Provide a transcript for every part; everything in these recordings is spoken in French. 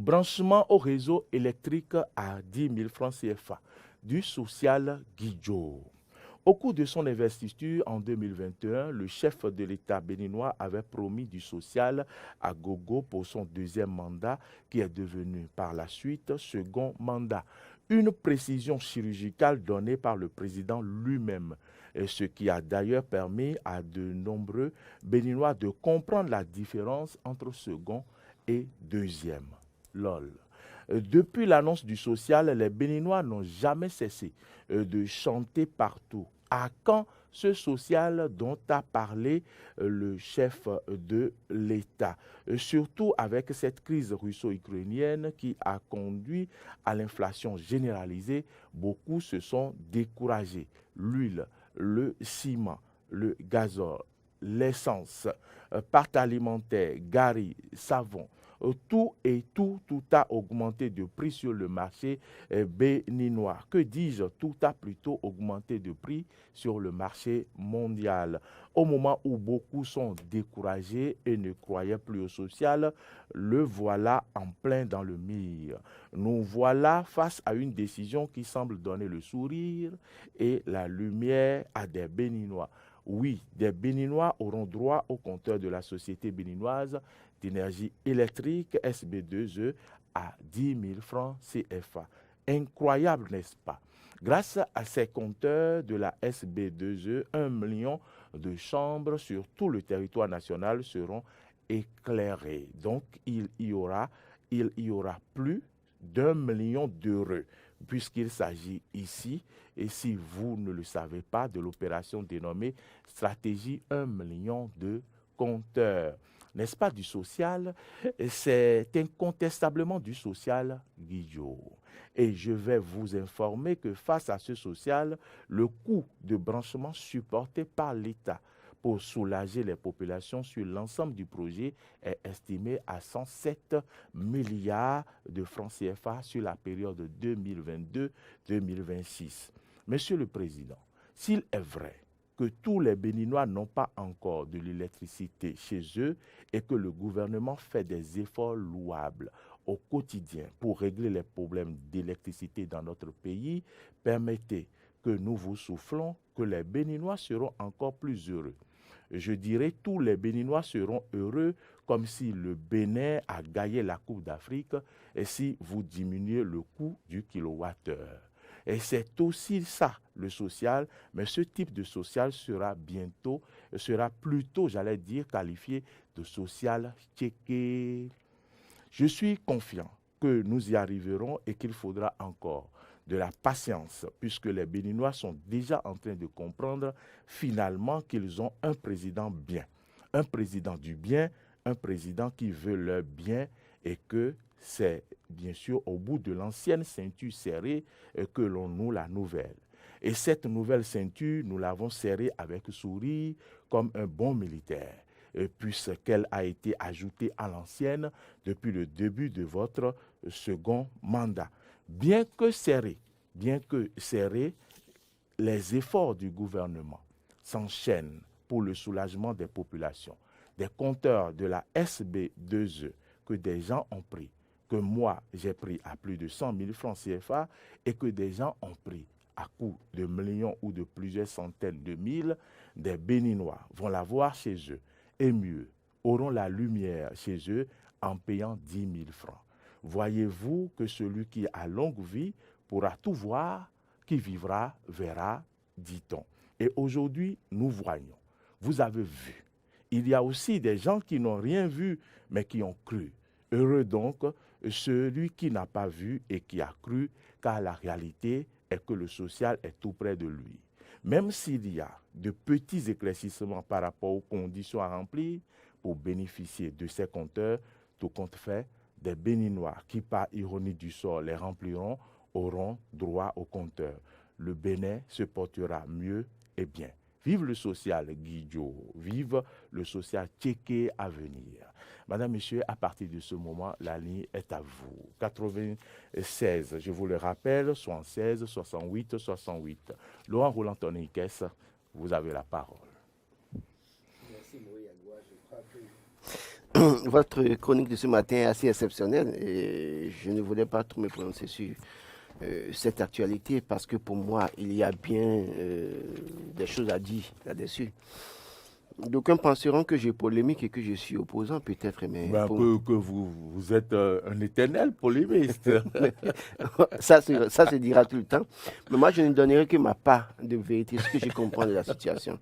branchement au réseau électrique à 10 000 francs CFA, du social Guidjo. Au cours de son investiture en 2021, le chef de l'État béninois avait promis du social à gogo pour son deuxième mandat qui est devenu par la suite second mandat. Une précision chirurgicale donnée par le président lui-même, ce qui a d'ailleurs permis à de nombreux Béninois de comprendre la différence entre second et deuxième. LOL. Depuis l'annonce du social, les Béninois n'ont jamais cessé de chanter partout. À quand ce social dont a parlé le chef de l'État, surtout avec cette crise russo-ukrainienne qui a conduit à l'inflation généralisée, beaucoup se sont découragés. L'huile, le ciment, le gazole, l'essence, pâte alimentaire, gari, savon, tout a augmenté de prix sur le marché béninois. Que dis-je? Tout a plutôt augmenté de prix sur le marché mondial. Au moment où beaucoup sont découragés et ne croyaient plus au social, le voilà en plein dans le mire. Nous voilà face à une décision qui semble donner le sourire et la lumière à des Béninois. Oui, des Béninois auront droit au compteur de la Société béninoise d'énergie électrique SB2E à 10 000 francs CFA. Incroyable, n'est-ce pas? Grâce à ces compteurs de la SB2E, 1 million de chambres sur tout le territoire national seront éclairées. Donc, il y aura plus d'1 million d'euros, puisqu'il s'agit ici, et si vous ne le savez pas, de l'opération dénommée Stratégie 1 million de compteurs. N'est-ce pas du social? C'est incontestablement du social Guidjo. Et je vais vous informer que face à ce social, le coût de branchement supporté par l'État pour soulager les populations sur l'ensemble du projet est estimé à 107 milliards de francs CFA sur la période 2022-2026. Monsieur le Président, s'il est vrai que tous les Béninois n'ont pas encore de l'électricité chez eux et que le gouvernement fait des efforts louables au quotidien pour régler les problèmes d'électricité dans notre pays, permettez que nous vous soufflons que les Béninois seront encore plus heureux. Je dirais tous les Béninois seront heureux comme si le Bénin a gagné la Coupe d'Afrique et si vous diminuez le coût du kilowattheure. Et c'est aussi ça, le social, mais ce type de social sera plutôt, j'allais dire, qualifié de social tchéké. Je suis confiant que nous y arriverons et qu'il faudra encore de la patience, puisque les Béninois sont déjà en train de comprendre finalement qu'ils ont un président bien, un président du bien, un président qui veut leur bien et que c'est bien sûr au bout de l'ancienne ceinture serrée que l'on noue la nouvelle. Et cette nouvelle ceinture, nous l'avons serrée avec sourire comme un bon militaire, puisqu'elle a été ajoutée à l'ancienne depuis le début de votre second mandat. Bien que serrés, les efforts du gouvernement s'enchaînent pour le soulagement des populations. Des compteurs de la SB2E que des gens ont pris, que moi j'ai pris à plus de 100 000 francs CFA et que des gens ont pris à coût de millions ou de plusieurs centaines de mille, des Béninois vont l'avoir chez eux et mieux, auront la lumière chez eux en payant 10 000 francs. Voyez-vous que celui qui a longue vie pourra tout voir, qui vivra verra, dit-on. Et aujourd'hui, nous voyons. Vous avez vu. Il y a aussi des gens qui n'ont rien vu, mais qui ont cru. Heureux donc celui qui n'a pas vu et qui a cru, car la réalité est que le social est tout près de lui. Même s'il y a de petits éclaircissements par rapport aux conditions à remplir pour bénéficier de ces compteurs, tout compte fait, des Béninois qui, par ironie du sort, les rempliront, auront droit au compteur. Le Bénin se portera mieux et bien. Vive le social Guidjo, vive le social tchéké à venir. Madame, Monsieur, à partir de ce moment, la ligne est à vous. 96, je vous le rappelle, 76, 68, 68. Laurent Roland Toniques, vous avez la parole. Merci Moïagua, je crois que votre chronique de ce matin est assez exceptionnelle et je ne voulais pas trop me prononcer sur cette actualité parce que pour moi, il y a bien des choses à dire là-dessus. D'aucuns penseront que j'ai polémique et que je suis opposant, peut-être, mais... Ben, que vous êtes un éternel polémiste. ça se dira tout le temps. Mais moi, je ne donnerai que ma part de vérité, ce que je comprends de la situation.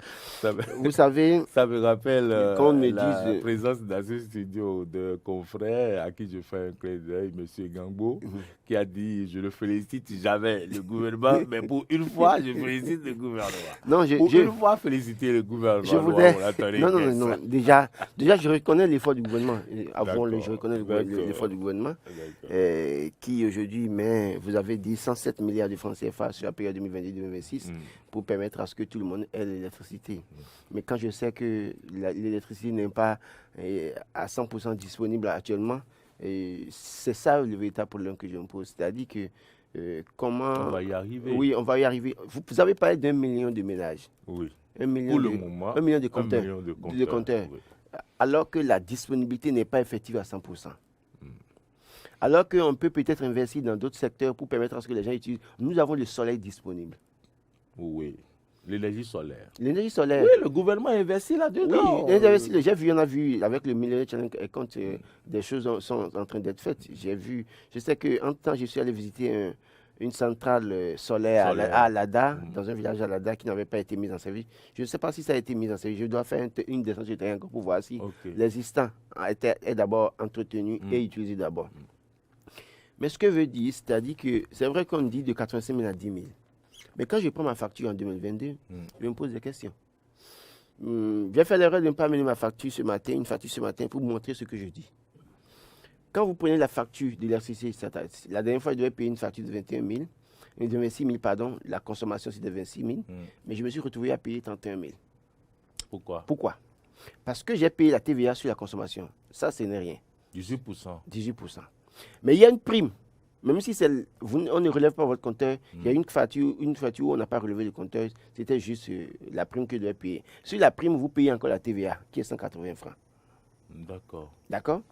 Vous savez... Ça me rappelle la dise... présence dans ce studio de confrères à qui je fais un clin d'œil, M. Gangbo, qui a dit « Je ne félicite jamais le gouvernement, mais pour une fois, je félicite le gouvernement. » Non, une fois, féliciter le gouvernement. Je voudrais... Non. Déjà, je reconnais l'effort du gouvernement. Je reconnais l'effort du gouvernement qui aujourd'hui met, vous avez dit, 107 milliards de francs CFA sur la période 2022-2026 pour permettre à ce que tout le monde ait l'électricité. Mais quand je sais que l'électricité n'est pas à 100% disponible actuellement, c'est ça le véritable problème que je me pose. C'est-à-dire que comment... On va y arriver. Oui, on va y arriver. Vous avez parlé d'1 million de ménages. Oui. 1 million pour le moment, 1 million de compteurs. Oui. Alors que la disponibilité n'est pas effective à 100%. Alors qu'on peut peut-être investir dans d'autres secteurs pour permettre à ce que les gens utilisent. Nous avons le soleil disponible. Oui. L'énergie solaire. L'énergie solaire. Oui, le gouvernement investit là-dedans. Oui, on a vu avec le Millennium Challenge, quand des choses sont en train d'être faites. Je sais qu'en temps, je suis allé visiter une centrale solaire. À Alada, dans un village à Alada qui n'avait pas été mise en service. Je ne sais pas si ça a été mis en service. Je dois faire une descente sur terrain pour voir si l'existant est d'abord entretenu et utilisé d'abord. Mais ce que veut dire, c'est-à-dire que c'est vrai qu'on dit de 85 000 à 10 000. Mais quand je prends ma facture en 2022, je me pose des questions. J'ai fait l'erreur de ne pas amener une facture ce matin pour vous montrer ce que je dis. Quand vous prenez la facture d'électricité, la dernière fois, je devais payer une facture de 21 000, de 26 000, pardon, la consommation c'est de 26 000, mais je me suis retrouvé à payer 31 000. Pourquoi? Parce que j'ai payé la TVA sur la consommation. Ça, ce n'est rien. 18%. 18%. Mais il y a une prime. Même si on ne relève pas votre compteur, il y a une facture où on n'a pas relevé le compteur, c'était juste la prime que vous devez payer. Sur la prime, vous payez encore la TVA, qui est 180 francs. D'accord?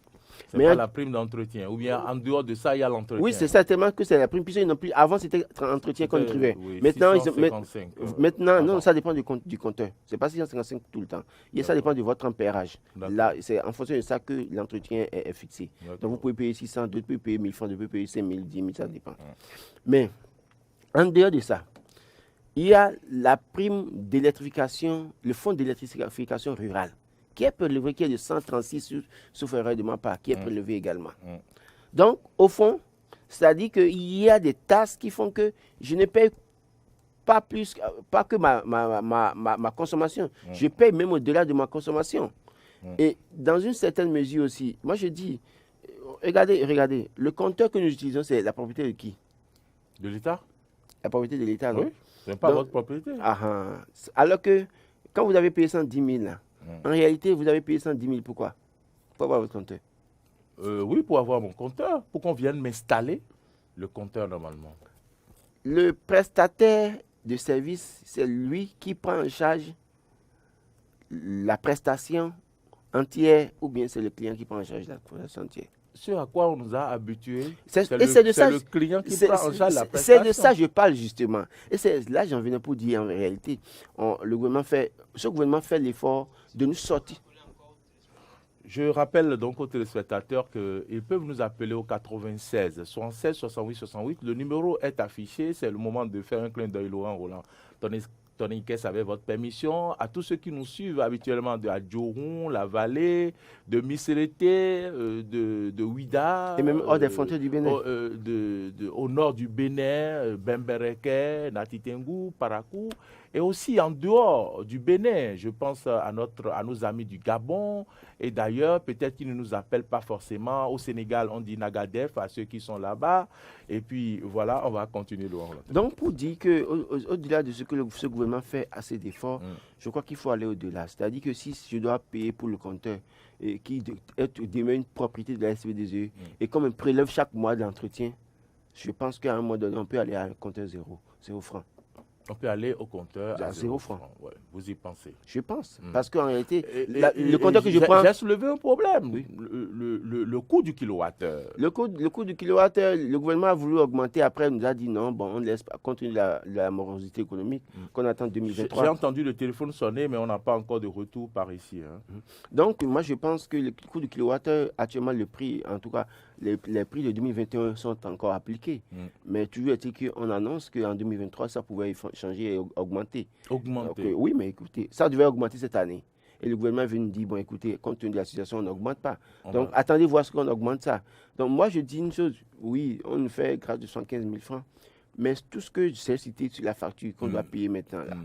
C'est pas la prime d'entretien. Ou bien en dehors de ça, il y a l'entretien. Oui, c'est certainement que c'est la prime. Puisqu'ils n'ont plus. Avant, c'était l'entretien qu'on trouvait. Oui, maintenant, non, ça dépend du compteur. Ce n'est pas 655 tout le temps. Ça dépend de votre ampérage. Là, c'est en fonction de ça que l'entretien est fixé. Donc, vous pouvez payer 600, d'autres peuvent payer 1000 francs, d'autres peuvent payer 5000, 10 000, ça dépend. Mais, en dehors de ça, il y a la prime d'électrification, le fonds d'électrification rurale, qui est prélevé, qui est de 136 sauf erreur de ma part, qui est prélevé également. Donc, au fond, c'est-à-dire qu'il y a des tasses qui font que je ne paye pas plus, pas que ma consommation. Je paye même au-delà de ma consommation. Et dans une certaine mesure aussi, moi je dis, regardez, le compteur que nous utilisons, c'est la propriété de qui? De l'État? La propriété de l'État, non? Oui, ce n'est pas votre propriété. Alors que, quand vous avez payé 110 000, là, en réalité, vous avez payé 110 000. Pourquoi? Pour avoir votre compteur. Oui, pour avoir mon compteur. Pour qu'on vienne m'installer le compteur normalement. Le prestataire de service, c'est lui qui prend en charge la prestation entière ou bien c'est le client qui prend en charge la prestation entière. Ce à quoi on nous a habitués, c'est le client qui prend en charge la prestation. C'est de ça que je parle justement. Et c'est là j'en venais pour dire en réalité, ce gouvernement fait l'effort de nous sortir. Je rappelle donc aux téléspectateurs qu'ils peuvent nous appeler au 96 76 68 68. Le numéro est affiché. C'est le moment de faire un clin d'œil, Laurent Roland. Tony Kess, avec votre permission, à tous ceux qui nous suivent habituellement de Adjoron, la vallée, de Missérété, de Ouida. Et même hors des frontières du Bénin. Au nord du Bénin, Bembereke, Natitengu, Parakou. Et aussi en dehors du Bénin, je pense à nos amis du Gabon. Et d'ailleurs, peut-être qu'ils ne nous appellent pas forcément. Au Sénégal, on dit Nagadef à ceux qui sont là-bas. Et puis voilà, on va continuer. Donc pour dire qu'au-delà de ce que ce gouvernement fait assez d'efforts, je crois qu'il faut aller au-delà. C'est-à-dire que si je dois payer pour le compteur, qui est demain une propriété de la SVDE, et comme on prélève chaque mois de l'entretien, je pense qu'à un moment donné, on peut aller à un compteur zéro franc. On peut aller au compteur à 0 francs. Ouais, vous y pensez? Je pense. Parce qu'en réalité, le compteur que je prends... J'ai soulevé un problème. Oui. Le coût du kilowattheure. Le coût du kilowattheure, le gouvernement a voulu augmenter. Après, il nous a dit non, bon, on laisse pas, compte tenu de la morosité économique qu'on attend en 2023. J'ai entendu le téléphone sonner, mais on n'a pas encore de retour par ici. Hein. Donc, moi, je pense que le coût du kilowattheure, actuellement, le prix, en tout cas, les prix de 2021 sont encore appliqués. Mais toujours est-il qu'on annonce qu'en 2023, ça pouvait changer et augmenter. Donc, oui, mais écoutez, ça devait augmenter cette année. Et le gouvernement vient nous dire, bon, écoutez, compte tenu de la situation, on n'augmente pas. Donc, attendez voir ce qu'on augmente ça. Donc, moi, je dis une chose. Oui, on nous fait grâce de 75 000 francs. Mais tout ce que j'ai cité sur la facture qu'on doit payer maintenant, là.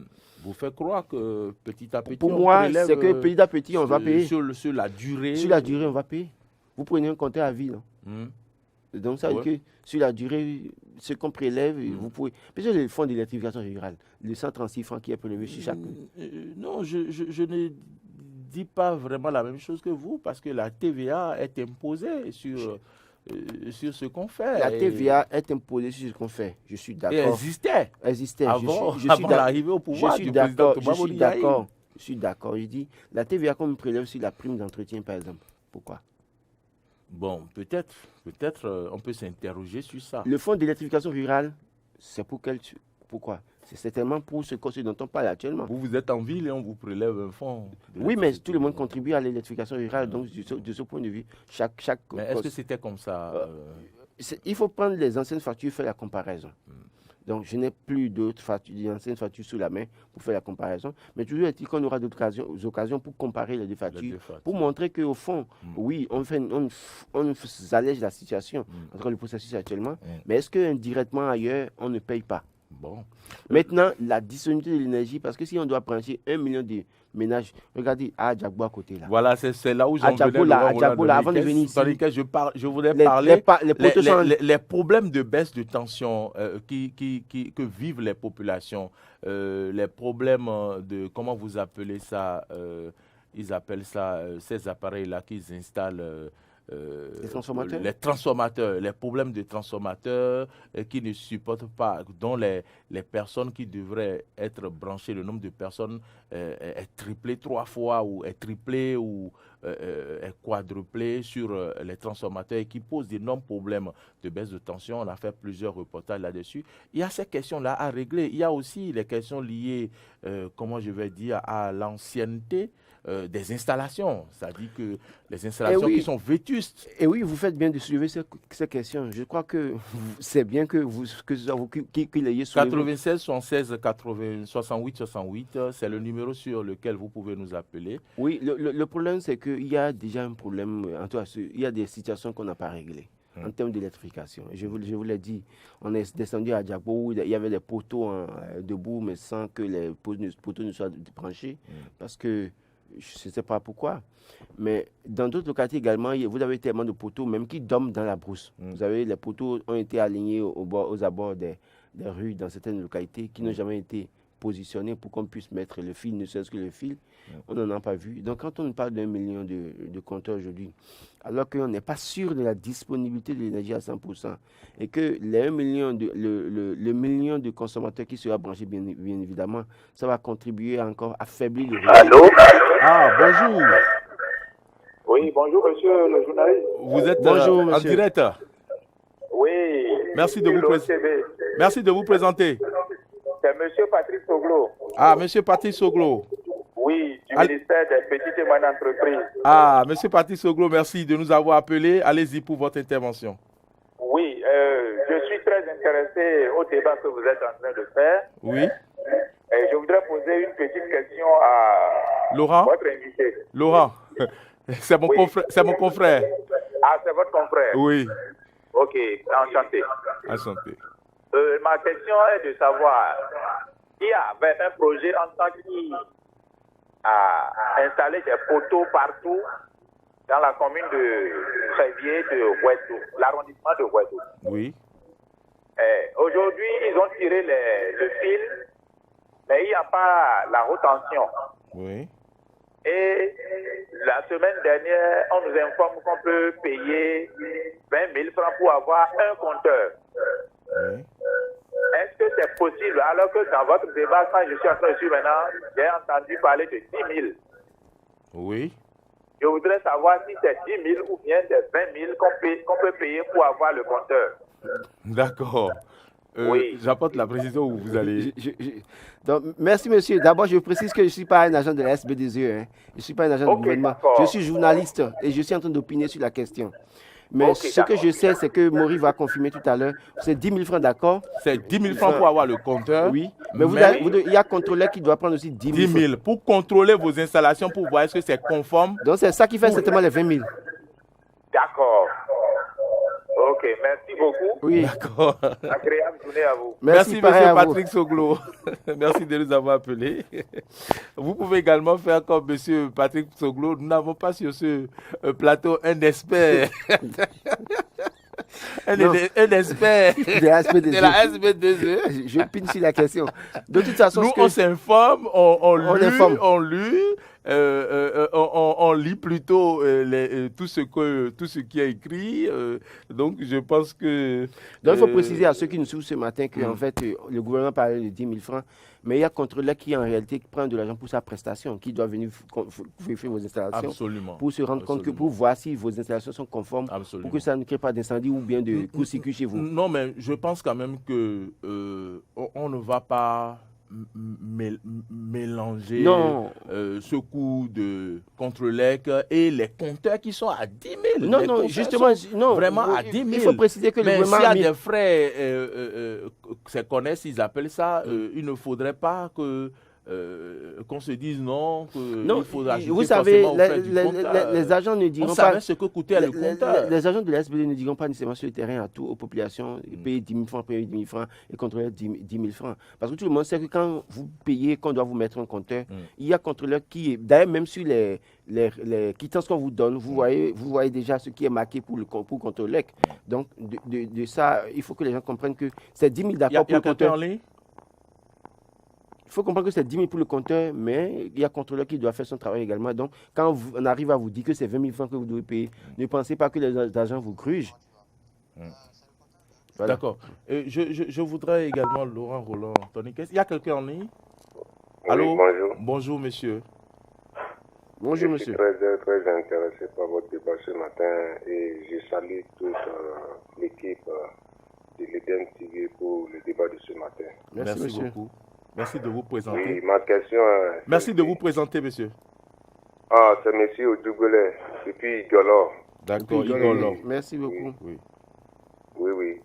Vous faites croire que petit à petit, pour moi, c'est que petit à petit, on va payer. Sur la durée. Sur la durée, on va payer. Vous prenez un compteur à vie, non? Donc, ça veut dire que sur la durée, ce qu'on prélève, vous pouvez... Parce que le fonds d'électrification rurale, le 136 francs qui est prélevé sur chaque... Non, je ne dis pas vraiment la même chose que vous, parce que la TVA est imposée sur ce qu'on fait. La TVA est imposée sur ce qu'on fait. Je suis d'accord. Et existait. Avant l'arrivée au pouvoir du président Toubabou Ndiaye. Je suis d'accord. Je dis, la TVA qu'on me prélève sur la prime d'entretien, par exemple. Pourquoi? Bon, peut-être, on peut s'interroger sur ça. Le fonds d'électrification rurale, c'est pour quel... Pourquoi? C'est certainement pour ce dont on parle actuellement. Vous êtes en ville et on vous prélève un fonds. Oui, mais tout le monde contribue à l'électrification rurale. Donc, de ce point de vue, chaque mais est-ce que c'était comme ça il faut prendre les anciennes factures et faire la comparaison. Donc, je n'ai plus d'autres anciennes factures sous la main pour faire la comparaison. Mais toujours est-il qu'on aura d'autres occasions pour comparer les deux factures, pour montrer qu'au fond, oui, on allège la situation entre le processus actuellement, mais est-ce qu'indirectement ailleurs, on ne paye pas? Bon. Maintenant, la disponibilité de l'énergie, parce que si on doit brancher 1 million de ménages, regardez, à Adjagbo à côté là. Voilà, c'est là où j'en venais. Avant de venir ici. Je voulais parler les problèmes de baisse de tension que vivent les populations, les problèmes de, comment vous appelez ça, ils appellent ça, ces appareils-là qu'ils installent. Les transformateurs, les problèmes de transformateurs qui ne supportent pas, dont les personnes qui devraient être branchées, le nombre de personnes est triplé 3 fois ou est triplé ou est quadruplé sur les transformateurs et qui posent d'énormes problèmes de baisse de tension. On a fait plusieurs reportages là-dessus. Il y a ces questions-là à régler. Il y a aussi les questions liées, comment je vais dire, à l'ancienneté des installations, c'est-à-dire que les installations qui sont vétustes. Et oui, vous faites bien de soulever ces questions. Je crois que c'est bien que ce soit vous qui l'ayez soulevé. 96 76 80 68 68, c'est le numéro sur lequel vous pouvez nous appeler. Oui, le problème, c'est qu'il y a déjà un problème, en tout cas, il y a des situations qu'on n'a pas réglées. En termes d'électrification. Je vous l'ai dit, on est descendu à Adjagbo où il y avait des poteaux debout, mais sans que les poteaux ne soient branchés, parce que je ne sais pas pourquoi. Mais dans d'autres localités également, vous avez tellement de poteaux, même qui dorment dans la brousse. Vous avez, les poteaux ont été alignés aux abords des rues dans certaines localités qui n'ont jamais été positionnés pour qu'on puisse mettre le fil, ne serait-ce que le fil. On n'en a pas vu. Donc, quand on parle d'1 million de compteurs aujourd'hui, alors qu'on n'est pas sûr de la disponibilité de l'énergie à 100%, et que le million de consommateurs qui sera branché, bien évidemment, ça va contribuer encore à affaiblir le réseau. Allô? Ah, bonjour. Oui, bonjour, monsieur le journaliste. Vous êtes en direct? Oui. Merci de vous présenter. C'est monsieur Patrick Soglo. Ah, monsieur Patrick Soglo. Oui, du ministère des Petites et Moyennes Entreprises. Ah, monsieur Patrick Soglo, merci de nous avoir appelés. Allez-y pour votre intervention. Oui, je suis très intéressé au débat que vous êtes en train de faire. Oui. Et je voudrais poser une petite question à votre invité. Laurent, c'est mon confrère. Ah, c'est votre confrère? Oui. Ok, enchanté. Enchanté. Ma question est de savoir, il y avait un projet en tant qui a installé des poteaux partout dans la commune de Trévier de Ouedo, l'arrondissement de Ouedo. Oui. Aujourd'hui, ils ont tiré le fil, mais il n'y a pas la haute tension. Oui. Et la semaine dernière, on nous informe qu'on peut payer 20 000 francs pour avoir un compteur. Oui. Est-ce que c'est possible, alors que dans votre débat, quand je suis en train de suivre maintenant, j'ai entendu parler de 10 000. Oui. Je voudrais savoir si c'est 10 000 ou bien c'est 20 000 qu'on peut payer pour avoir le compteur. D'accord. Oui. J'apporte la précision où vous allez... Donc, merci, monsieur. D'abord, je précise que je ne suis pas un agent de la SBDE. Hein. Je ne suis pas un agent du gouvernement. D'accord. Je suis journaliste et je suis en train d'opiner sur la question. Mais ce que d'accord. je sais, c'est que Maurice va confirmer tout à l'heure. C'est 10 000 francs, d'accord? C'est 10 000 francs pour avoir le compteur. Oui. Mais il y a un contrôleur qui doit prendre aussi 10 000 10 000 pour contrôler vos installations, pour voir est-ce que c'est conforme. Donc, c'est ça qui fait certainement les 20 000. D'accord. Ok, merci beaucoup. Oui. D'accord. Agréable journée à vous. Merci, pareil monsieur à vous. Patrick Soglo. Merci de nous avoir appelés. Vous pouvez également faire comme monsieur Patrick Soglo. Nous n'avons pas sur ce plateau un expert. un expert de la SBDE. Je pine sur la question. De toute façon, nous, on s'informe, on lit plutôt tout ce qui est écrit. Donc, je pense que... Donc, il faut préciser à ceux qui nous suivent ce matin qu'en fait, le gouvernement parlait de 10 000 francs, mais il y a un contrôleur qui, en réalité, prend de l'argent pour sa prestation, qui doit venir vérifier vos installations. Absolument. Pour se rendre compte que, pour voir si vos installations sont conformes, pour que ça ne crée pas d'incendie ou bien de court-circuit chez vous. Non, mais je pense quand même que on ne va pas mélanger ce coût de contre-lec et les compteurs qui sont à 10 000. Non, justement, non. Vraiment à 10 000. Il faut préciser que le gouvernement... Mais s'il y a des frais, c'est connaissent, ils appellent ça, il ne faudrait pas que... qu'on se dise non, qu'il faudra ajouter vous savez, les agents ne diront on pas... savait ce que coûtait le compteur. Les agents de la SBD ne diront pas nécessairement sur le terrain à tout, aux populations, payer 10 000 francs, payer 10 000 francs et contrôler 10 000 francs. Parce que tout le monde sait que quand vous payez, qu'on doit vous mettre un compteur, il y a un contrôleur qui est... D'ailleurs, même sur les quittances qu'on vous donne, vous voyez déjà ce qui est marqué pour le contrôler. Donc, de ça, il faut que les gens comprennent que c'est 10 000 d'accord pour le compteur. Il faut comprendre que c'est 10 000 pour le compteur, mais il y a un contrôleur qui doit faire son travail également. Donc, quand on arrive à vous dire que c'est 20 000 francs que vous devez payer, ne pensez pas que les agents vous grugent. Voilà. D'accord. Je voudrais également, Laurent Roland, Tony, il y a quelqu'un en ligne? Allô? Bonjour. Bonjour, monsieur. Bonjour, monsieur. monsieur. Je suis très intéressé par votre débat ce matin et je salue toute l'équipe de l'Eden TV pour le débat de ce matin. Merci beaucoup. Merci de vous présenter. Oui, ma question... Merci de vous présenter, monsieur. Ah, c'est monsieur Odugoulé, depuis Igolo. D'accord, Igolo. Merci beaucoup. Oui.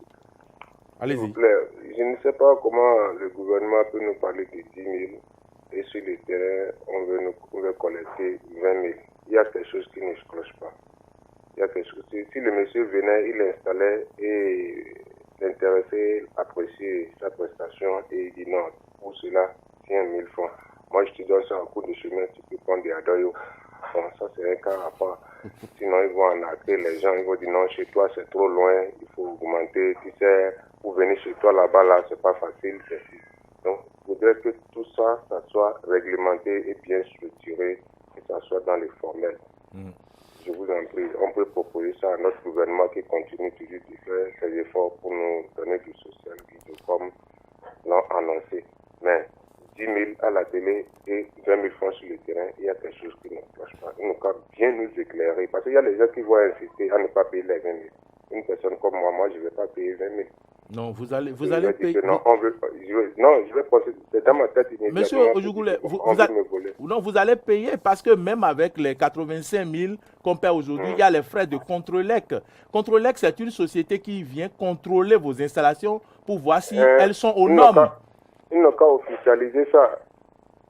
Allez-y. S'il vous plaît, je ne sais pas comment le gouvernement peut nous parler de 10 000 et sur le terrain, on veut collecter 20 000. Il y a quelque chose qui ne se cloche pas. Il y a quelque chose. Si le monsieur venait, il installait et l'intéressé appréciait sa prestation et il dit non, pour cela, tiens 1000 francs. Moi, je te donne ça en cours de chemin, tu peux prendre des adoyos. Bon, ça, c'est un cas à part. Sinon, ils vont en arrêter les gens. Ils vont dire non, chez toi, c'est trop loin. Il faut augmenter. Tu sais, pour venir chez toi là-bas, là, c'est pas facile. Donc, il faudrait que tout ça, ça soit réglementé et bien structuré, que ça soit dans les formels. Je vous en prie, on peut proposer ça à notre gouvernement qui continue toujours de faire ses efforts pour nous donner du social, comme l'ont annoncé. Mais 10 000 à la télé et 20 000 francs sur le terrain, il y a quelque chose qui ne cloche pas. Il nous faut bien nous éclairer. Parce qu'il y a les gens qui vont insister à ne pas payer les 20 000. Une personne comme moi, je ne vais pas payer 20 000. Non, vous allez payer. Non, je vais penser, c'est dans ma tête immédiatement. Monsieur Ojugule, vous allez payer parce que même avec les 85 000 qu'on paie aujourd'hui, il y a les frais de Controlec. Controlec, c'est une société qui vient contrôler vos installations pour voir si elles sont aux normes. Ils n'ont qu'à officialiser ça.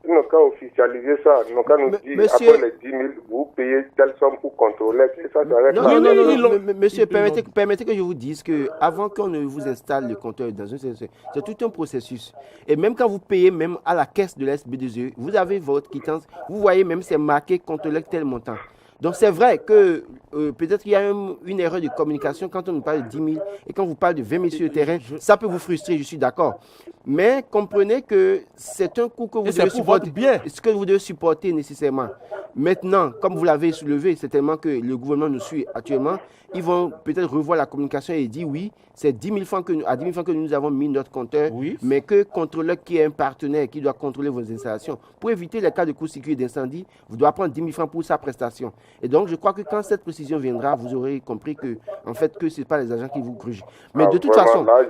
Ils n'ont qu'à officialiser ça. Ils n'ont qu'à nous dire, monsieur... après les 10 000, vous payez telle somme pour contrôler. Ça, non, monsieur, permettez que je vous dise qu'avant qu'on ne vous installe le compteur dans une c'est tout un processus. Et même quand vous payez même à la caisse de la SBDE, vous avez votre quittance. Vous voyez même c'est marqué contrôler tel montant. Donc c'est vrai que peut-être qu'il y a une erreur de communication quand on nous parle de 10 000 et quand vous parlez de 20 000 sur le terrain, ça peut vous frustrer, je suis d'accord. Mais comprenez que c'est un coût que vous devez supporter, ce que vous devez supporter nécessairement. Maintenant, comme vous l'avez soulevé, c'est tellement que le gouvernement nous suit actuellement, ils vont peut-être revoir la communication et dire oui, c'est 10 000 francs à 10 000 francs que nous avons mis notre compteur, mais que contrôleur qui est un partenaire qui doit contrôler vos installations, pour éviter les cas de court-circuit et d'incendie, vous devez prendre 10 000 francs pour sa prestation. Et donc, je crois que quand cette précision viendra, vous aurez compris que, en fait, que ce n'est pas les agents qui vous grugent. Mais de toute façon... Là,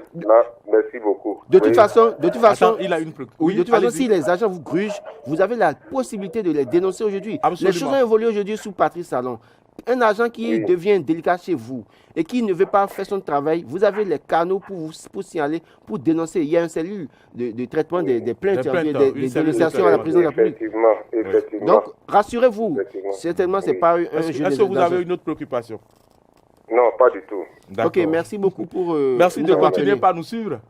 merci beaucoup. De toute façon, Attends, il a une oui, de toute façon, si les agents vous grugent, vous avez la possibilité de les dénoncer aujourd'hui. Les choses ont évolué aujourd'hui sous Patrice Talon. Un agent qui devient délicat chez vous et qui ne veut pas faire son travail, vous avez les canaux pour signaler, pour dénoncer. Il y a une cellule de traitement des plaintes, des dénonciations à la présidence de la République. Effectivement. Donc, rassurez-vous, certainement, ce n'est pas un jeu. Est-ce que vous avez une autre préoccupation? Non, pas du tout. Ok, merci beaucoup pour... merci de continuer par nous suivre.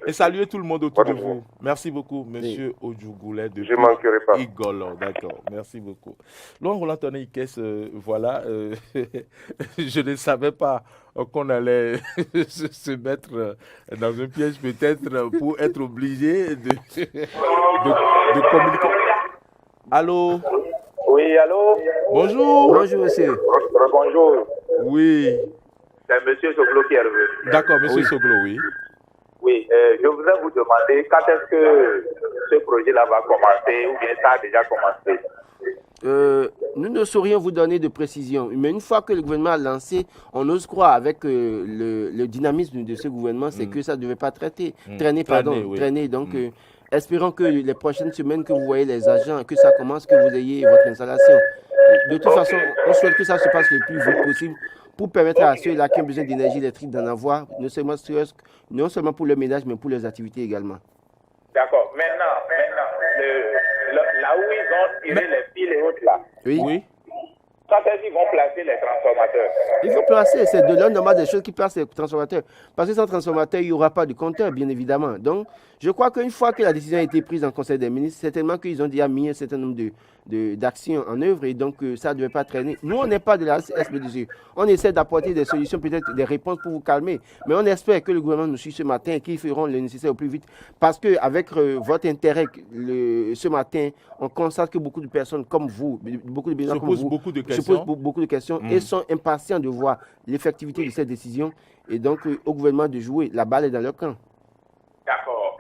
Et saluer tout le monde autour de vous. Merci beaucoup, monsieur Odjougoulet de Je ne manquerai pas. Igolo. D'accord, merci beaucoup. Laurent Roland Tonné-Ikes, voilà, je ne savais pas qu'on allait se mettre dans un piège peut-être pour être obligé de communiquer. Allô? Oui, allô? Bonjour. Bonjour, monsieur. Bonjour. Oui. C'est monsieur Soglo qui est revenu. D'accord, monsieur Soglo, oui. Oui, je voudrais vous demander quand est-ce que ce projet-là va commencer ou bien ça a déjà commencé? Nous ne saurions vous donner de précision, mais une fois que le gouvernement a lancé, on ose croire avec le dynamisme de ce gouvernement, c'est que ça ne devait pas traîner. Donc, espérons que les prochaines semaines que vous voyez les agents, que ça commence, que vous ayez votre installation. De toute façon, on souhaite que ça se passe le plus vite possible pour permettre à ceux-là qui ont besoin d'énergie électrique d'en avoir, non seulement pour le ménage, mais pour leurs activités également. D'accord. Maintenant, là où ils ont tiré les fils et autres là, oui. quand est-ce qu'ils vont placer les transformateurs? Ils vont placer, c'est de l'ordre normal des choses qui placent les transformateurs. Parce que sans transformateur, il n'y aura pas de compteur, bien évidemment. Donc, je crois qu'une fois que la décision a été prise en Conseil des ministres, certainement qu'ils ont déjà mis un certain nombre d'actions en œuvre et donc ça ne devait pas traîner. Nous, on n'est pas de la SBDG. On essaie d'apporter des solutions, peut-être des réponses pour vous calmer. Mais on espère que le gouvernement nous suit ce matin et qu'ils feront le nécessaire au plus vite. Parce qu'avec votre intérêt, ce matin, on constate que beaucoup de personnes comme vous, beaucoup de besoins comme vous, se posent beaucoup de questions et sont impatients de voir l'effectivité de cette décision. Et donc, au gouvernement de jouer. La balle est dans leur camp. D'accord.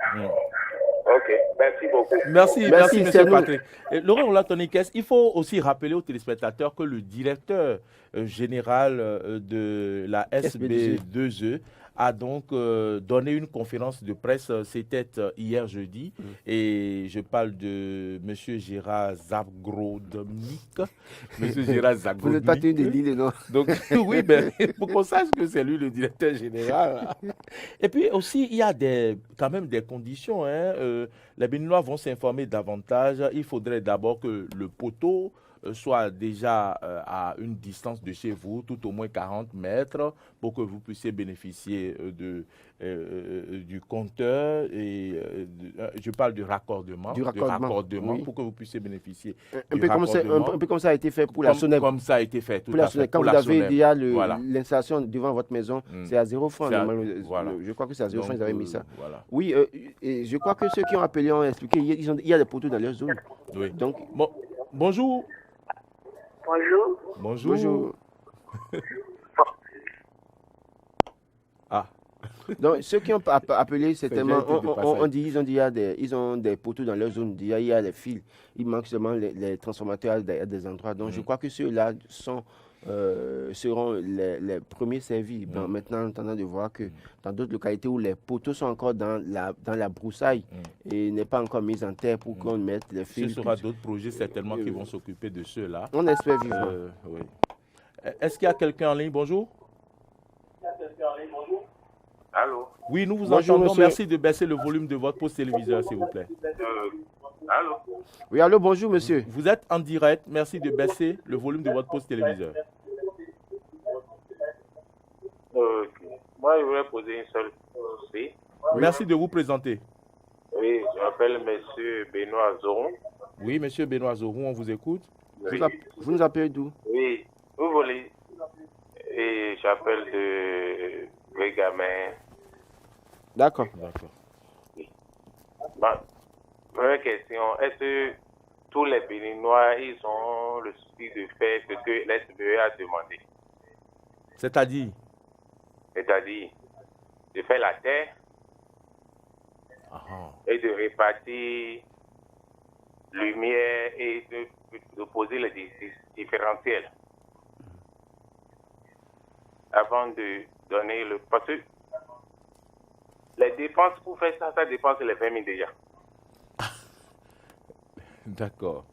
Ok, merci beaucoup. Merci, M. Patrick. Laurent Roland Tonné-Ikes, il faut aussi rappeler aux téléspectateurs que le directeur général de la SB2E a donc donné une conférence de presse, c'était hier jeudi, et je parle de M. Gérard Zagrodomnik. Vous n'êtes pas tenu de dire non. Donc, oui, ben, pour qu'on sache que c'est lui le directeur général. Et puis aussi, il y a quand même des conditions. Les Béninois vont s'informer davantage. Il faudrait d'abord que le poteau soit déjà à une distance de chez vous, tout au moins 40 mètres, pour que vous puissiez bénéficier du compteur. Et je parle du raccordement. Oui. Pour que vous puissiez bénéficier un peu comme ça a été fait pour la SONEB. Comme ça a été fait, tout à fait. Quand vous avez déjà l'installation devant votre maison, c'est à 0 francs. Je crois que c'est à 0 francs, ils avaient mis ça. Voilà. Oui, et je crois que ceux qui ont appelé ont expliqué, il y a des poteaux dans leur zone. Oui. Donc, bonjour. Bonjour. Ah. Donc, ceux qui ont appelé, c'est tellement. Ils ont des poteaux dans leur zone. Il y a les fils. Il manque seulement les transformateurs à des endroits. Donc, je crois que ceux-là seront les premiers servis. Bon, maintenant, en attendant de voir que dans d'autres localités où les poteaux sont encore dans la broussaille et n'est pas encore mis en terre pour qu'on mette les fils. Ce sera d'autres projets certainement qui vont s'occuper de ceux-là. On espère vivre. Oui. Est-ce qu'il y a quelqu'un en ligne? Bonjour. Allô? Oui, nous vous Bonjour, entendons. monsieur. Merci de baisser le volume de votre poste téléviseur, s'il vous plaît. Allô? Oui, allô, bonjour, monsieur. Vous êtes en direct. Merci de baisser le volume de votre poste téléviseur. Moi, je voudrais poser une seule question. Merci de vous présenter. Oui, je m'appelle M. Benoît Zoron. Oui, monsieur Benoît Zoron, on vous écoute. Vous nous appelez d'où? Oui, vous voulez. Et j'appelle de Gamin. D'accord. Bon, première question, est-ce que tous les Béninois, ils ont le souci de faire ce que l'SBE a demandé? C'est-à-dire C'est-à-dire de faire la terre et de répartir lumière et de poser les différentiels avant de donner le... Parce que les dépenses pour faire ça, ça dépense les 20 000 déjà. D'accord.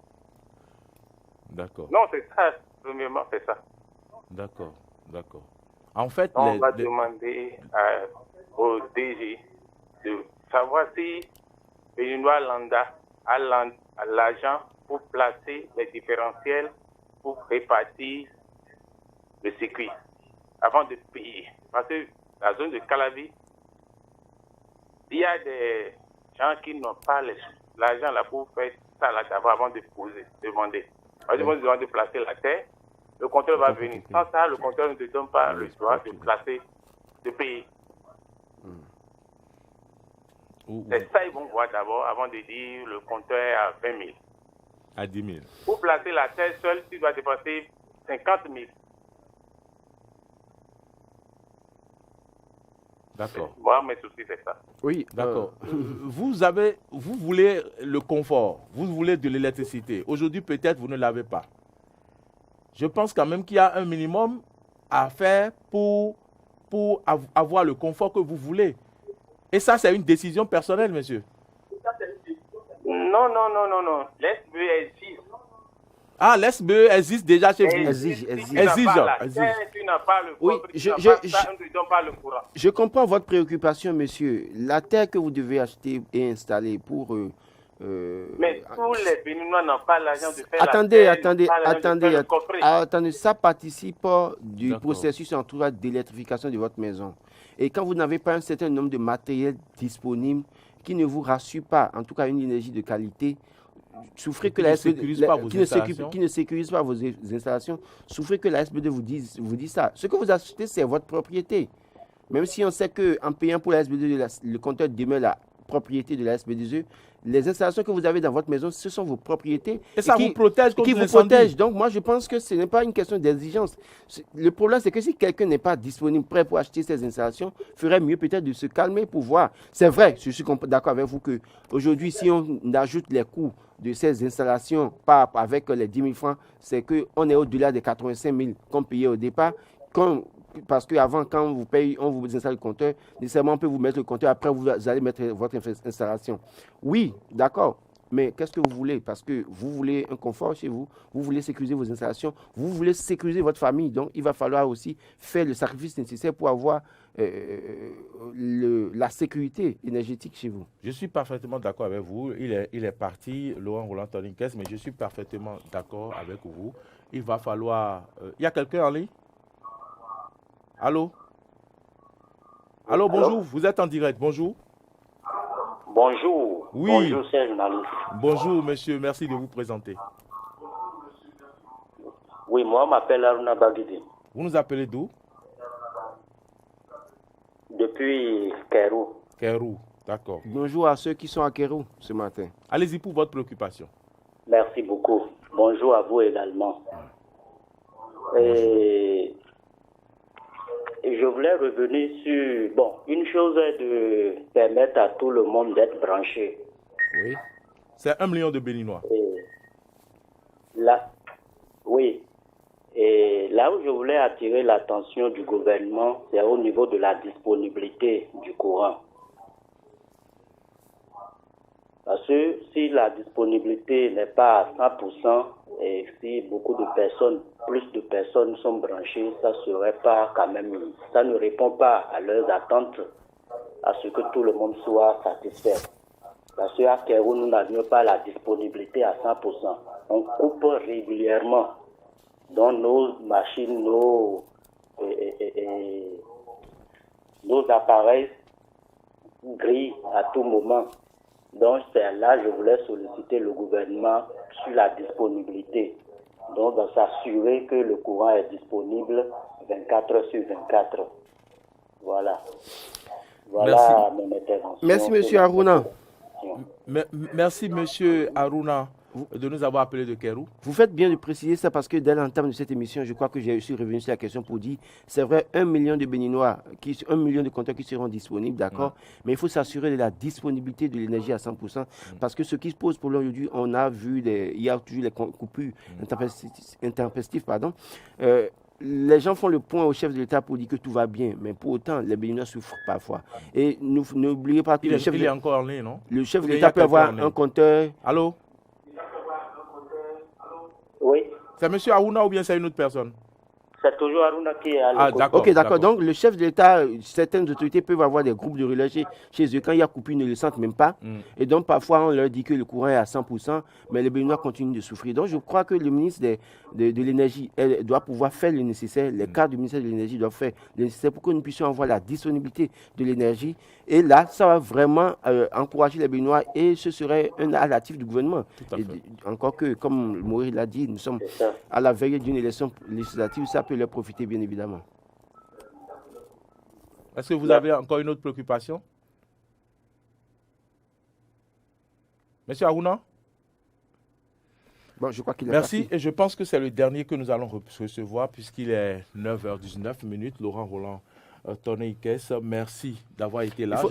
Non, c'est ça. Premièrement, c'est ça. D'accord. En fait, on va demander au DG de savoir si Béninois Landa a l'argent pour placer les différentiels pour répartir le circuit avant de payer. Parce que la zone de Calavi, il y a des gens qui n'ont pas l'argent là pour faire ça là d'abord avant de demander. Parce qu'ils vont demander de placer la terre, le compteur va venir. Sans ça, le compteur ne te donne pas le droit de placer, de payer. C'est ça qu'ils vont voir d'abord avant de dire le compteur est à 20 000. À 10 000. Pour placer la terre seule, tu dois dépenser 50 000. D'accord. Moi, mes soucis, c'est ça. Oui, d'accord. Vous voulez le confort, vous voulez de l'électricité. Aujourd'hui, peut-être, vous ne l'avez pas. Je pense quand même qu'il y a un minimum à faire pour avoir le confort que vous voulez. Et ça, c'est une décision personnelle, monsieur. Non. L'SBE existe. Ah, l'SBE existe déjà chez vous. Exige. Tu n'as pas le Oui, on ne te donne pas le courant. Je comprends votre préoccupation, monsieur. La terre que vous devez acheter et installer pour... mais tous les Béninois n'ont pas l'argent de faire la terre. Attendez, ça participe du processus en tout cas d'électrification de votre maison. Et quand vous n'avez pas un certain nombre de matériels disponibles qui ne vous rassurent pas, en tout cas une énergie de qualité, souffrez que la SBD qui ne sécurise pas vos installations, souffrez que la SBD vous dise ça. Ce que vous achetez, c'est votre propriété. Même si on sait qu'en payant pour la SBD, le compteur demeure la propriété de la SBDE, les installations que vous avez dans votre maison, ce sont vos propriétés. Et ça vous protège contre vous protège. Donc, moi, je pense que ce n'est pas une question d'exigence. Le problème, c'est que si quelqu'un n'est pas disponible, prêt pour acheter ces installations, il ferait mieux peut-être de se calmer pour voir. C'est vrai, je suis d'accord avec vous qu'aujourd'hui, si on ajoute les coûts de ces installations avec les 10 000 francs, c'est qu'on est au-delà des 85 000 qu'on payait au départ. Parce qu'avant, quand on vous installe le compteur, nécessairement, on peut vous mettre le compteur, après, vous allez mettre votre installation. Oui, d'accord, mais qu'est-ce que vous voulez? Parce que vous voulez un confort chez vous, vous voulez sécuriser vos installations, vous voulez sécuriser votre famille. Donc, il va falloir aussi faire le sacrifice nécessaire pour avoir la sécurité énergétique chez vous. Je suis parfaitement d'accord avec vous. Il est parti, Laurent Roland Toninquès, mais je suis parfaitement d'accord avec vous. Il va falloir... Il y a quelqu'un en ligne? Allô? Allô, bonjour, vous êtes en direct, bonjour. Bonjour. Oui. Bonjour, c'est journaliste. Bonjour, monsieur, merci de vous présenter. Oui, moi, je m'appelle Aruna Bagidi. Vous nous appelez d'où? Depuis Kérou. Kérou, d'accord. Bonjour à ceux qui sont à Kérou ce matin. Allez-y pour votre préoccupation. Merci beaucoup. Bonjour à vous également. Et je voulais revenir sur... une chose est de permettre à tout le monde d'être branché. Oui. C'est 1 million de Béninois. Oui. Et là où je voulais attirer l'attention du gouvernement, c'est au niveau de la disponibilité du courant. Parce que si la disponibilité n'est pas à 100%, et si plus de personnes sont branchées, ça serait pas quand même, ça ne répond pas à leurs attentes, à ce que tout le monde soit satisfait. Parce qu'à Kérou, nous n'avions pas la disponibilité à 100%. On coupe régulièrement. Donc nos machines, nos appareils grillent à tout moment. Donc c'est là je voulais solliciter le gouvernement sur la disponibilité. Donc, s'assurer que le courant est disponible 24 heures sur 24. Voilà. Voilà mon intervention. Merci, monsieur Aruna. Merci, monsieur Aruna, de nous avoir appelé de Kérou. Vous faites bien de préciser ça parce que dès l'entame de cette émission, je crois que j'ai aussi revenu sur la question pour dire, c'est vrai, 1 million de Béninois, 1 million de compteurs qui seront disponibles, d'accord, mais il faut s'assurer de la disponibilité de l'énergie à 100%, parce que ce qui se pose pour l'aujourd'hui, on a vu, il y a toujours les coupures intempestives, pardon. Les gens font le point au chef de l'État pour dire que tout va bien, mais pour autant, les Béninois souffrent parfois. Et n'oubliez pas que il est encore en ligne, non? Le chef de l'État peut avoir un compteur. Allô? Oui. C'est M. Aruna ou bien c'est une autre personne? C'est toujours Aruna qui est à l'écoute. D'accord. Ok, d'accord. Donc, le chef de l'État, certaines autorités peuvent avoir des groupes de relais chez eux. Quand il y a coupure, ils ne le sentent même pas. Et donc, parfois, on leur dit que le courant est à 100%, mais les Béninois continuent de souffrir. Donc, je crois que le ministre de l'Énergie doit pouvoir faire le nécessaire. Les cadres du ministère de l'Énergie doivent faire le nécessaire pour que nous puissions avoir la disponibilité de l'énergie. Et là, ça va vraiment encourager les Béninois et ce serait un actif du gouvernement. Encore que, comme Maurice l'a dit, nous sommes à la veille d'une élection législative. Ça peut leur profiter, bien évidemment. Est-ce que vous avez encore une autre préoccupation? Monsieur Aruna? Bon, je crois qu'il est Merci. parti. Et je pense que c'est le dernier que nous allons recevoir puisqu'il est 9h19. Laurent Roland Tonné Ikes, merci d'avoir été là.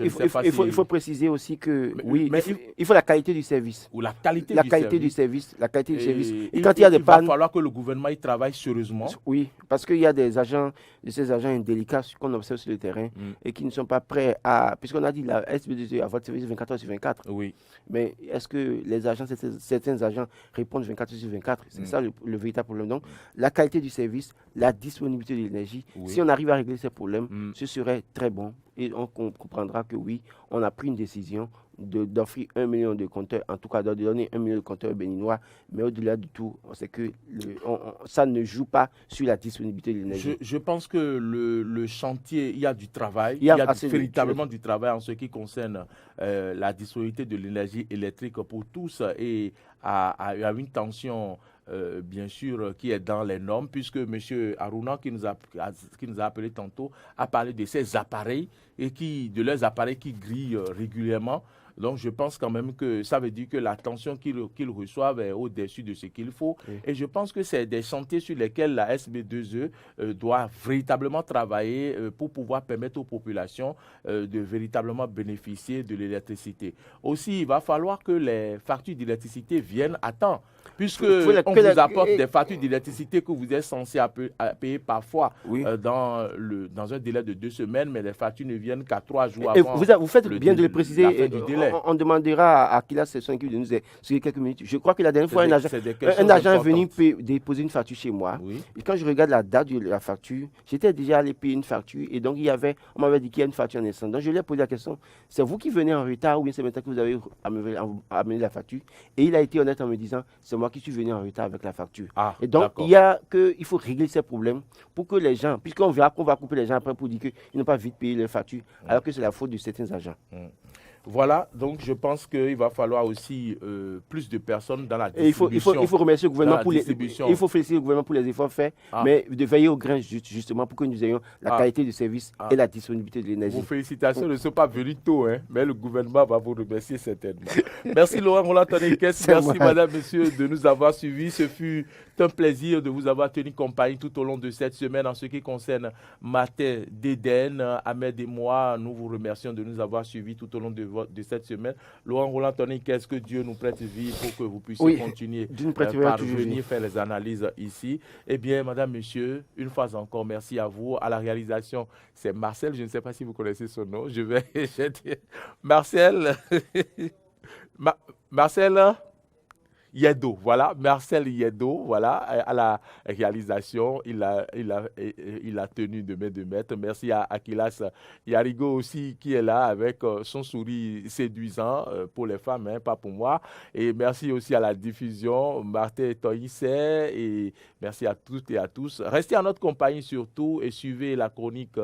Il faut préciser aussi que il faut la qualité du service. Ou la qualité du service. La qualité du service. Et quand il y a des pannes, il va falloir que le gouvernement y travaille sérieusement. Oui, parce qu'il y a des agents, ces agents indélicats qu'on observe sur le terrain et qui ne sont pas prêts à... Puisqu'on a dit la SB2 a votre service 24 heures sur 24. Oui. Mais est-ce que les agents, certains agents répondent 24 heures sur 24? C'est ça le véritable problème. Donc, la qualité du service, la disponibilité de l'énergie. Si on arrive à régler ces problèmes, ce serait très bon et on comprendra que oui, on a pris une décision d'offrir 1 million de compteurs, en tout cas de donner 1 million de compteurs béninois, mais au-delà de tout, on sait que ça ne joue pas sur la disponibilité de l'énergie. Je pense que le chantier, il y a du travail, il y a véritablement du travail en ce qui concerne la disponibilité de l'énergie électrique pour tous et à une tension bien sûr, qui est dans les normes, puisque M. Aruna, qui nous a appelé tantôt, a parlé de ces appareils et de leurs appareils qui grillent régulièrement. Donc, je pense quand même que ça veut dire que la tension qu'ils reçoivent est au-dessus de ce qu'il faut. Et je pense que c'est des chantiers sur lesquels la SB2E doit véritablement travailler pour pouvoir permettre aux populations de véritablement bénéficier de l'électricité. Aussi, il va falloir que les factures d'électricité viennent à temps. Puisque on vous apporte des factures d'électricité que vous êtes censé payer parfois dans un délai de 2 semaines, mais les factures ne viennent qu'à 3 jours avant. Vous faites bien de le préciser. On demandera à Akilas Sesson qui de nous expliquer quelques minutes. Je crois que la dernière fois, un agent est venu déposer une facture chez moi. Et quand je regarde la date de la facture, j'étais déjà allé payer une facture. Et donc, on m'avait dit qu'il y a une facture en instant. Donc, je lui ai posé la question, c'est vous qui venez en retard ou bien c'est maintenant que vous avez amené la facture? Et il a été honnête en me disant, c'est moi qui suis venu en retard avec la facture. Et donc, il faut régler ces problèmes pour que les gens, puisqu'on verra qu'on va couper les gens après pour dire qu'ils n'ont pas vite payé leur facture, alors que c'est la faute de certains agents. Voilà, donc je pense qu'il va falloir aussi plus de personnes dans la distribution. Il faut remercier le gouvernement il faut féliciter le gouvernement pour les efforts faits, mais de veiller au grain justement pour que nous ayons la qualité du service et la disponibilité de l'énergie. Vos félicitations ne sont pas venues tôt, mais le gouvernement va vous remercier certainement. Merci Laurent Roland Tonné Ikes, merci madame, messieurs de nous avoir suivis. Ce fut un plaisir de vous avoir tenu compagnie tout au long de cette semaine en ce qui concerne Martin Déden, Ahmed et moi. Nous vous remercions de nous avoir suivis tout au long de cette semaine. Laurent Roland Tonné, qu'est-ce que Dieu nous prête vie pour que vous puissiez continuer par venir faire les analyses ici. Eh bien, madame, monsieur, une fois encore, merci à vous. À la réalisation, c'est Marcel. Je ne sais pas si vous connaissez son nom. Je vais dire Marcel. Marcel Yedo, voilà, Marcel Yedo, voilà, à la réalisation, il a tenu de main de maître. Merci à Akilas Yarigo aussi qui est là avec son sourire séduisant pour les femmes, pas pour moi. Et merci aussi à la diffusion, Martin Toïse, et merci à toutes et à tous. Restez en notre compagnie surtout et suivez la chronique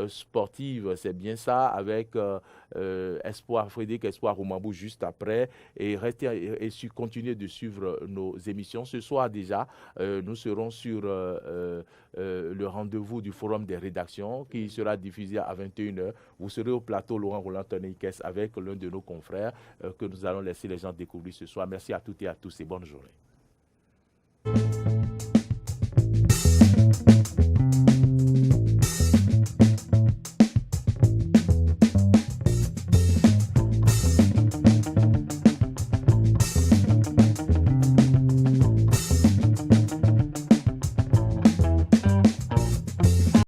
sportive, c'est bien ça, avec Frédéric Espoir Roumambou juste après. Et continuez de suivre nos émissions. Ce soir déjà, nous serons sur le rendez-vous du Forum des rédactions qui sera diffusé à 21h. Vous serez au plateau Laurent Roland Tonneikes avec l'un de nos confrères que nous allons laisser les gens découvrir ce soir. Merci à toutes et à tous et bonne journée.